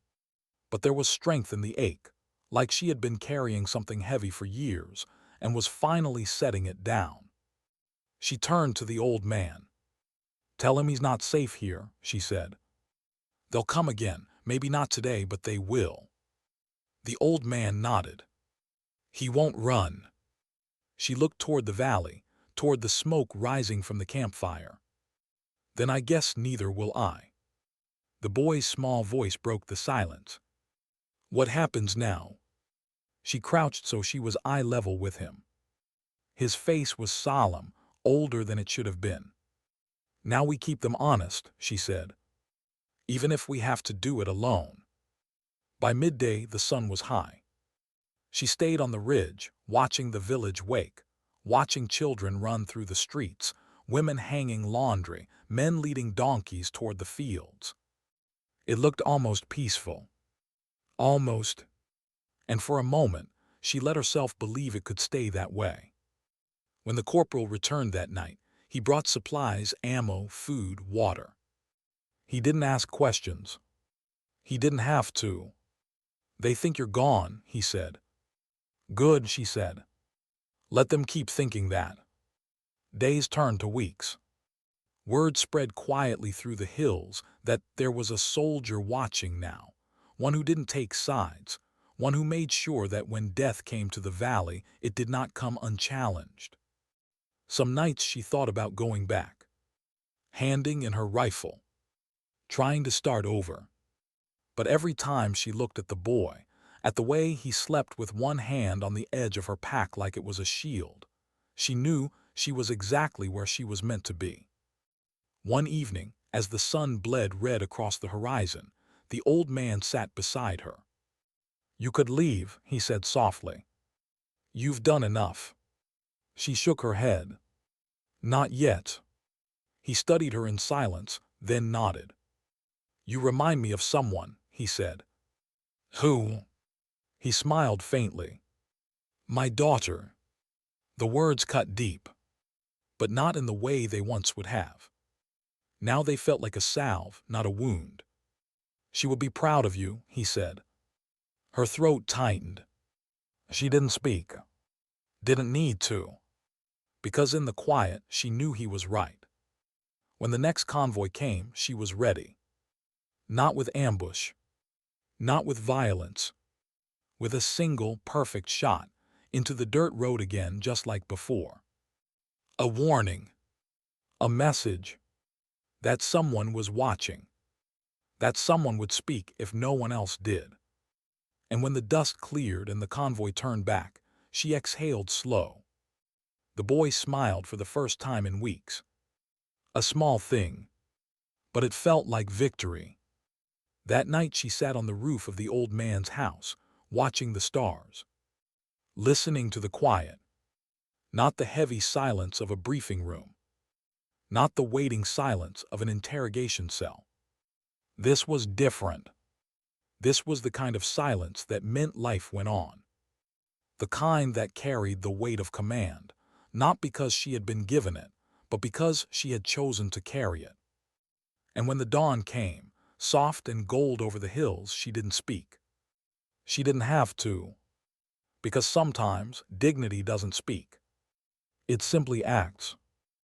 But there was strength in the ache, like she had been carrying something heavy for years and was finally setting it down. She turned to the old man. "Tell him he's not safe here," she said. "They'll come again, maybe not today, but they will." The old man nodded. "He won't run." She looked toward the valley, toward the smoke rising from the campfire. Then I guess neither will I. The boy's small voice broke the silence. What happens now? She crouched so she was eye level with him. His face was solemn, older than it should have been. Now we keep them honest, she said. Even if we have to do it alone. By midday, the sun was high. She stayed on the ridge, watching the village wake, watching children run through the streets, women hanging laundry, men leading donkeys toward the fields. It looked almost peaceful. Almost. And for a moment, she let herself believe it could stay that way. When the corporal returned that night, he brought supplies, ammo, food, water. He didn't ask questions. He didn't have to. They think you're gone, he said. Good, she said. Let them keep thinking that. Days turned to weeks. Word spread quietly through the hills that there was a soldier watching now, one who didn't take sides, one who made sure that when death came to the valley, it did not come unchallenged. Some nights she thought about going back, handing in her rifle, trying to start over. But every time she looked at the boy, at the way he slept with one hand on the edge of her pack like it was a shield, she knew she was exactly where she was meant to be. One evening, as the sun bled red across the horizon, the old man sat beside her. You could leave, he said softly. You've done enough. She shook her head. Not yet. He studied her in silence, then nodded. You remind me of someone, he said. Who? He smiled faintly. My daughter. The words cut deep, but not in the way they once would have. Now they felt like a salve, not a wound. She would be proud of you, he said. Her throat tightened. She didn't speak. Didn't need to. Because in the quiet, she knew he was right. When the next convoy came, she was ready. Not with ambush. Not with violence. With a single, perfect shot, into the dirt road again just like before. A warning. A message. That someone was watching. That someone would speak if no one else did. And when the dust cleared and the convoy turned back, she exhaled slow. The boy smiled for the first time in weeks. A small thing. But it felt like victory. That night she sat on the roof of the old man's house, watching the stars. Listening to the quiet. Not the heavy silence of a briefing room. Not the waiting silence of an interrogation cell. This was different. This was the kind of silence that meant life went on. The kind that carried the weight of command, not because she had been given it, but because she had chosen to carry it. And when the dawn came, soft and gold over the hills, she didn't speak. She didn't have to. Because sometimes dignity doesn't speak. It simply acts.